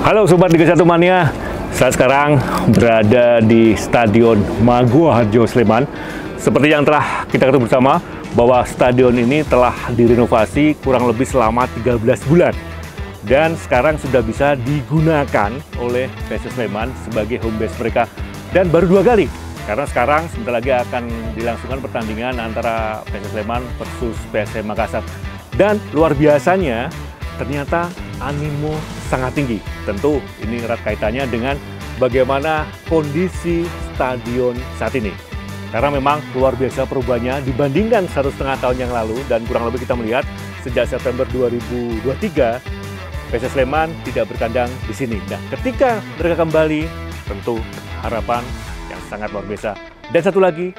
Halo Sobat Liga 1 Mania, saya sekarang berada di Stadion Maguwo Harjo Sleman. Seperti yang telah kita ketahui bersama, bahwa stadion ini telah direnovasi kurang lebih selama 13 bulan. Dan sekarang sudah bisa digunakan oleh PSS Sleman sebagai home base mereka. Dan baru 2 kali, karena sekarang sebentar lagi akan dilangsungkan pertandingan antara PSS Sleman versus PSM Makassar. Dan luar biasanya, ternyata animo sangat tinggi. Tentu ini erat kaitannya dengan bagaimana kondisi stadion saat ini. Karena memang luar biasa perubahannya dibandingkan 1,5 tahun yang lalu, dan kurang lebih kita melihat sejak September 2023 PSS Sleman tidak berkandang di sini. Nah, ketika mereka kembali, tentu harapan yang sangat luar biasa. Dan satu lagi,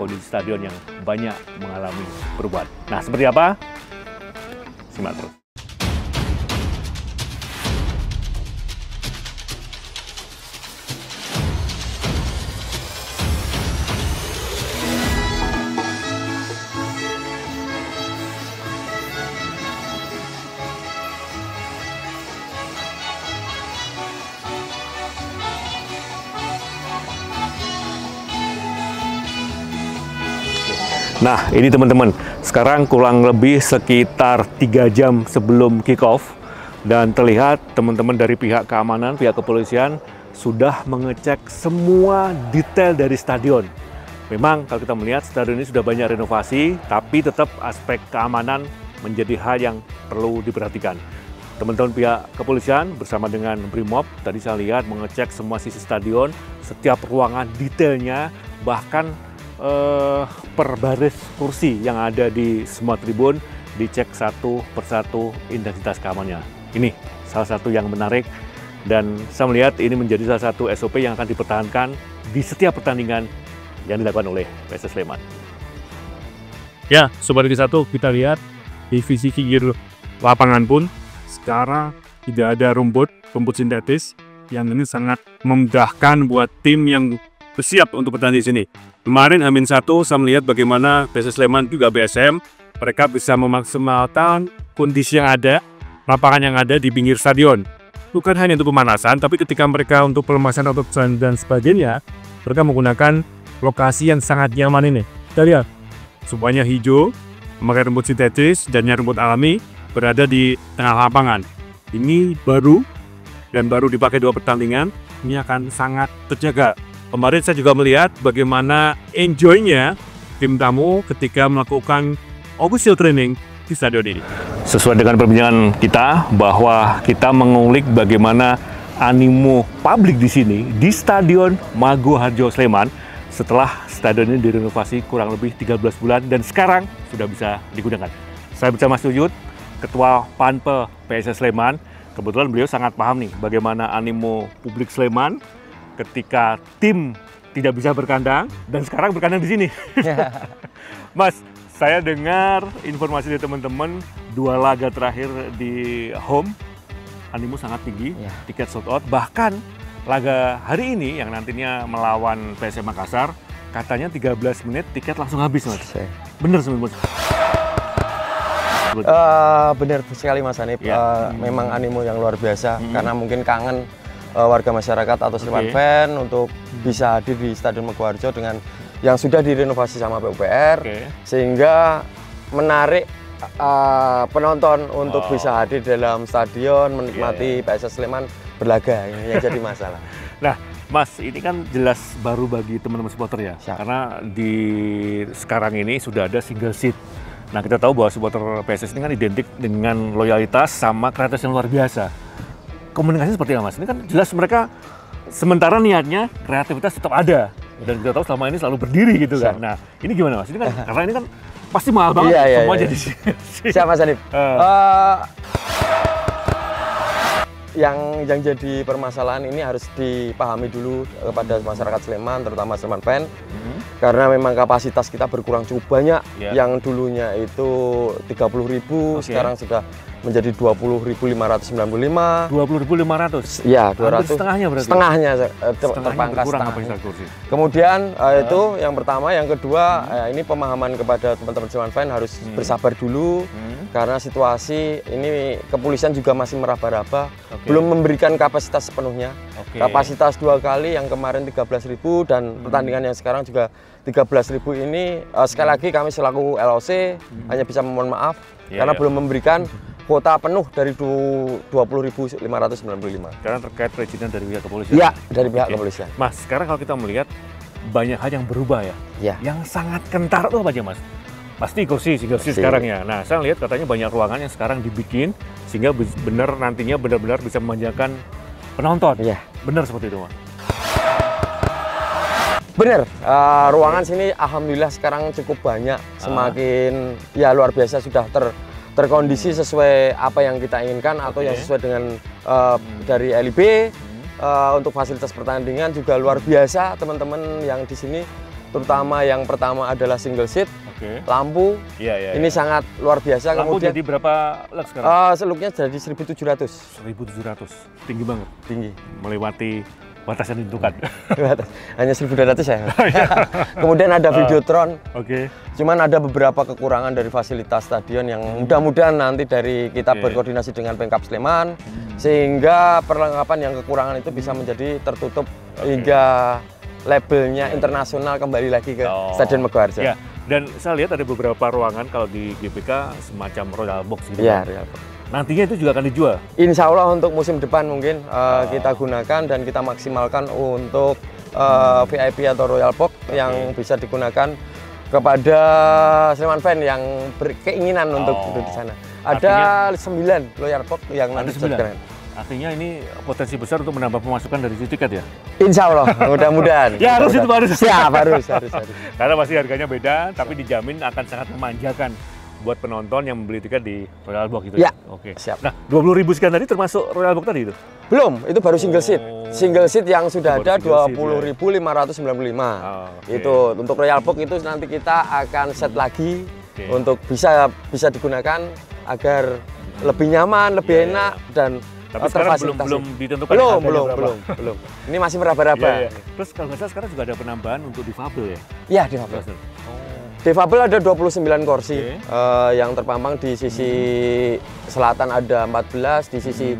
kondisi stadion yang banyak mengalami perubahan. Nah, seperti apa? Simak terus. Nah, ini teman-teman, sekarang kurang lebih sekitar 3 jam sebelum kick-off, dan terlihat teman-teman dari pihak keamanan, pihak kepolisian sudah mengecek semua detail dari stadion. Memang kalau kita melihat stadion ini sudah banyak renovasi, tapi tetap aspek keamanan menjadi hal yang perlu diperhatikan. Teman-teman pihak kepolisian bersama dengan Brimob tadi saya lihat mengecek semua sisi stadion, setiap ruangan detailnya, bahkan per baris kursi yang ada di semua tribun dicek satu persatu intensitas keamanannya. Ini salah satu yang menarik, dan saya melihat ini menjadi salah satu SOP yang akan dipertahankan di setiap pertandingan yang dilakukan oleh PSS Sleman. Ya, Sobat Liga 1, kita lihat di visi pinggir lapangan pun sekarang tidak ada rumput sintetis, yang ini sangat memudahkan buat tim yang bersiap untuk pertandingan di sini. Kemarin Amin 1 saya melihat bagaimana PSS Sleman juga BSM, mereka bisa memaksimalkan kondisi yang ada, lapangan yang ada di pinggir stadion. Bukan hanya untuk pemanasan, tapi ketika mereka untuk pelemasan otot dan sebagainya, mereka menggunakan lokasi yang sangat nyaman ini. Kita lihat, semuanya hijau, memakai rumput sintetis dan rumput alami, berada di tengah lapangan. Ini baru, dan baru dipakai 2 pertandingan, ini akan sangat terjaga. Kemarin saya juga melihat bagaimana enjoy-nya tim tamu ketika melakukan official training di stadion ini. Sesuai dengan perbincangan kita, bahwa kita mengulik bagaimana animo publik di sini, di Stadion Maguwo Harjo Sleman, setelah stadion ini direnovasi kurang lebih 13 bulan, dan sekarang sudah bisa digunakan. Saya bersama Mas Yuyut, Ketua Panpe PSS Sleman. Kebetulan beliau sangat paham nih bagaimana animo publik Sleman ketika tim tidak bisa berkandang dan sekarang berkandang di sini. Mas, saya dengar informasi dari teman-teman 2 laga terakhir di home, animo sangat tinggi, tiket sold out. Bahkan laga hari ini yang nantinya melawan PSM Makassar, katanya 13 menit tiket langsung habis, Mas. Bener sebenarnya, Mas? Benar sekali Mas Hanif, memang animo yang luar biasa, karena mungkin kangen warga masyarakat atau Sleman fan untuk bisa hadir di Stadion Maguwo Harjo dengan yang sudah direnovasi sama PUPR, sehingga menarik penonton untuk bisa hadir dalam stadion, menikmati PSS Sleman berlaga, yang jadi masalah. Nah, Mas, ini kan jelas baru bagi teman-teman supporter ya, karena di sekarang ini sudah ada single seat. Nah, kita tahu bahwa supporter PSS ini kan identik dengan loyalitas sama kreativitas yang luar biasa. Komunikasi seperti apa, Mas? Ini kan jelas mereka sementara niatnya kreativitas tetap ada, dan kita tahu selama ini selalu berdiri gitu kan. Nah, ini gimana, Mas? Ini kan karena ini kan pasti mahal banget semua jadi siap, Mas Hanif. Yang jadi permasalahan ini harus dipahami dulu kepada masyarakat Sleman, terutama Sleman fan, karena memang kapasitas kita berkurang cukup banyak. Yang dulunya itu 30.000, sekarang sudah menjadi 20.595. 20.500. Ya, Hampir 200. setengahnya berarti. Setengahnya Setengahnya terpangkas berkurang setengahnya. kapasitas kursi. Kemudian itu yang pertama, yang kedua ini pemahaman kepada teman-teman Sleman Fan harus bersabar dulu karena situasi ini kepolisian juga masih meraba-raba, belum memberikan kapasitas sepenuhnya. Kapasitas 2 kali, yang kemarin 13.000 dan pertandingan yang sekarang juga 13.000 ini sekali lagi kami selaku LOC hanya bisa memohon maaf karena belum memberikan kuota penuh dari 20.595. Karena terkait perizinan dari pihak kepolisian. Iya, dari pihak kepolisian. Mas, sekarang kalau kita melihat banyak hal yang berubah ya. Iya. Yang sangat kentar tuh apa aja, Mas? Pasti kursi, single seat sekarang ya. Nah, saya lihat katanya banyak ruangan yang sekarang dibikin sehingga nantinya benar-benar bisa memanjakan penonton. Iya. Benar seperti itu, Mas. Benar, ruangan sini alhamdulillah sekarang cukup banyak, semakin ya luar biasa sudah terkondisi sesuai apa yang kita inginkan atau yang sesuai dengan dari LIB. Untuk fasilitas pertandingan juga luar biasa teman-teman yang di sini, terutama yang pertama adalah single seat, lampu, ini sangat luar biasa. Lampu kemudian jadi berapa lux sekarang? seluknya jadi 1.700. 1.700, tinggi banget, Tinggi. melewati batas yang ditentukan. Hanya 1.200 ya. Kemudian ada Videotron. Cuman ada beberapa kekurangan dari fasilitas stadion yang mudah-mudahan nanti dari kita berkoordinasi dengan Pemkab Sleman sehingga perlengkapan yang kekurangan itu bisa menjadi tertutup hingga labelnya internasional kembali lagi ke Stadion Maguwarjo. Ya, dan saya lihat ada beberapa ruangan kalau di GBK semacam Royal Box gitu. Iya, Royal Box. Nantinya itu juga akan dijual? Insya Allah untuk musim depan mungkin kita gunakan dan kita maksimalkan untuk VIP atau Royal Box yang bisa digunakan kepada Sleman Fan yang berkeinginan untuk duduk di sana. Ada 9 Royal Box yang nanti digunakan. Artinya ini potensi besar untuk menambah pemasukan dari tiket ya? Insya Allah, mudah-mudahan. Ya harus itu harus. Siap, harus. Karena pasti harganya beda, tapi dijamin akan sangat memanjakan buat penonton yang membeli tiket di Royal Box itu. Ya. Oke. Siap. Nah, 20.000 sekian tadi termasuk Royal Box tadi itu? Belum, itu baru single seat. Single seat yang sudah ada 20.595. Itu untuk Royal Box itu nanti kita akan set lagi untuk bisa digunakan agar lebih nyaman, lebih enak dan tapi sekarang belum ditentukan. Belum. Ini masih meraba-raba. Terus kalau nggak salah sekarang juga ada penambahan untuk difabel ya? Iya, difabel. Difabel ada 29 kursi yang terpampang di sisi selatan ada 14, di sisi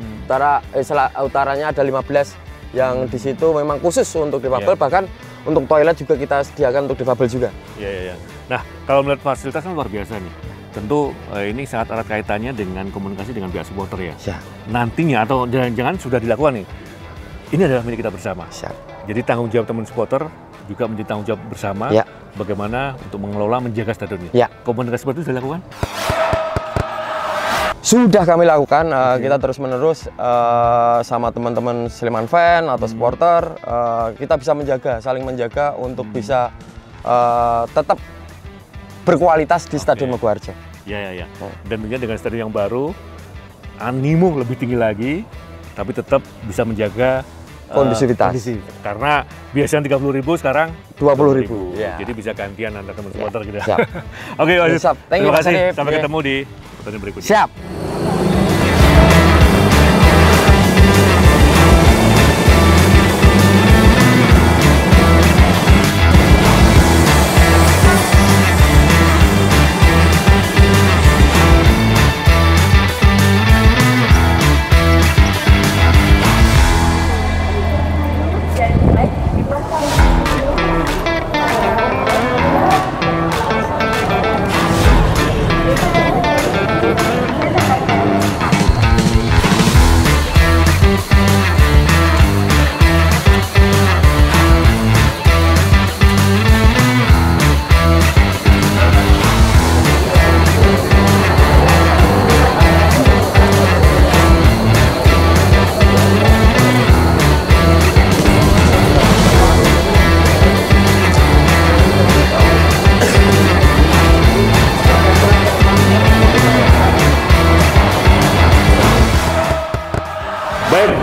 utaranya ada 15 yang di situ memang khusus untuk difabel, bahkan untuk toilet juga kita sediakan untuk difabel juga. Iya. Nah, kalau melihat fasilitas kan luar biasa nih. Tentu ini sangat erat kaitannya dengan komunikasi dengan pihak supporter ya. Nantinya atau jangan-jangan sudah dilakukan nih. Ini adalah milik kita bersama. Jadi tanggung jawab teman supporter juga menjadi tanggung jawab bersama bagaimana untuk mengelola menjaga stadion ini. Komunikasi seperti itu sudah dilakukan? Sudah kami lakukan, kita terus-menerus sama teman-teman Sleman Fan atau supporter, kita bisa saling menjaga untuk bisa tetap berkualitas di Stadion Maguwarjo. Iya. Dan tentunya dengan stadion yang baru, animo lebih tinggi lagi, tapi tetap bisa menjaga kondusivitas. Karena biasanya 30.000 sekarang 20.000. Jadi bisa gantian antar teman supporter gitu. Siap. Oke, Mas. Terima kasih. Sampai ketemu di pertandingan berikutnya. Siap.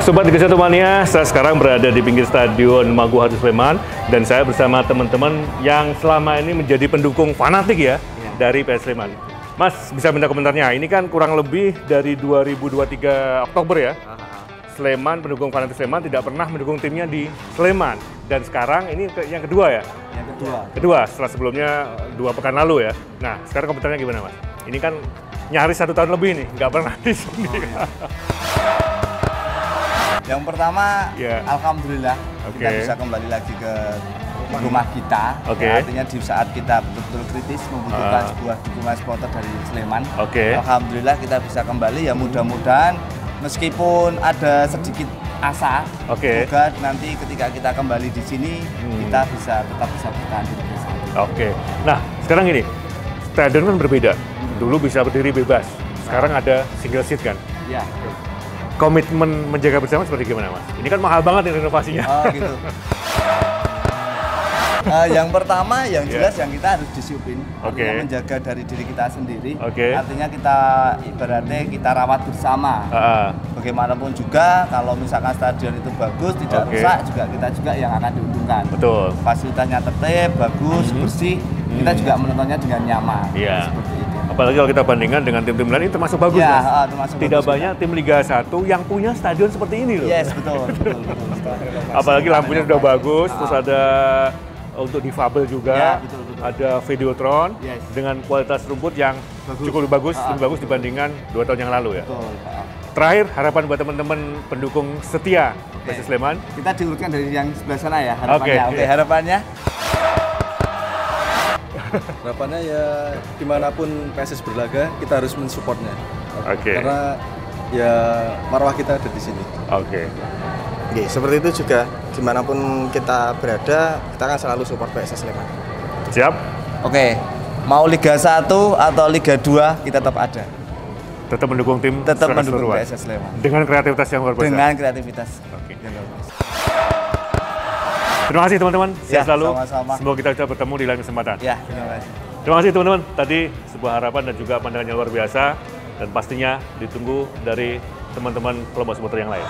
Sobat Liga 1 Mania, saya sekarang berada di pinggir Stadion Maguwarjo Sleman dan saya bersama teman-teman yang selama ini menjadi pendukung fanatik ya dari PS Sleman. Mas bisa minta komentarnya. Ini kan kurang lebih dari 2023 Oktober ya. Sleman, pendukung Fanatik Sleman tidak pernah mendukung timnya di Sleman. Dan sekarang ini yang kedua ya? Yang kedua. Kedua, setelah sebelumnya 2 pekan lalu ya. Nah, sekarang komentarnya gimana Mas? Ini kan nyaris 1 tahun lebih nih, nggak pernah di sini. Yang pertama, Ya. alhamdulillah kita Oke. bisa kembali lagi ke rumah kita. Oke. Ya, artinya di saat kita betul-betul kritis membutuhkan sebuah dukungan supporter dari Sleman. Oke. Alhamdulillah kita bisa kembali ya, mudah-mudahan meskipun ada sedikit asa, Oke. semoga nanti ketika kita kembali di sini kita tetap bisa bertahan di Liga 1. Oke. Nah, sekarang gini, stadion kan berbeda. Dulu bisa berdiri bebas, sekarang ada single seat kan. Ya. Komitmen menjaga bersama seperti gimana Mas? Ini kan mahal banget nih renovasinya. Oh gitu. Yang pertama, yang jelas yang kita harus disiplin, artinya Oke. menjaga dari diri kita sendiri. Oke. Artinya kita ibaratnya kita rawat bersama. Bagaimanapun juga kalau misalkan stadion itu bagus, tidak Oke. rusak, kita juga yang akan diuntungkan. Betul. Fasilitasnya tertib, bagus, bersih, kita juga menontonnya dengan nyaman. Iya. Seperti itu. Apalagi kalau kita bandingkan dengan tim-tim lain, ini termasuk bagus Ya, Mas. termasuk Tidak bagus banyak tim Liga 1 yang punya stadion seperti ini loh. Yes, betul. Apalagi lampunya sudah bagus, terus ada untuk difabel juga, Ya, betul. ada Videotron Yes. dengan kualitas rumput yang cukup bagus, lebih bagus dibandingkan 2 tahun yang lalu ya. Betul. Terakhir, harapan buat teman-teman pendukung setia PSIS Sleman. Kita diurutkan dari yang sebelah sana ya harapannya. Oke. Oke, harapannya. Harapannya ya dimanapun PSIS berlaga kita harus mensupportnya. Oke. Karena ya marwah kita ada di sini. Oke. Oke, seperti itu juga dimanapun kita berada, kita akan selalu support PSIS Sleman. Siap? Oke. Mau Liga 1 atau Liga 2 kita tetap ada. Tetap mendukung tim Tetap secara mendukung keseluruhan. PSIS Sleman. Dengan kreativitas yang luar biasa. Dengan kreativitas. Oke. yang luar biasa. Terima kasih teman-teman. Ya, Sehat selalu. sama-sama. Semoga kita bisa bertemu di lain kesempatan. Ya, terima kasih. Terima kasih teman-teman. Tadi sebuah harapan dan juga pandangan yang luar biasa. Dan pastinya ditunggu dari teman-teman kelompok supporter yang lain.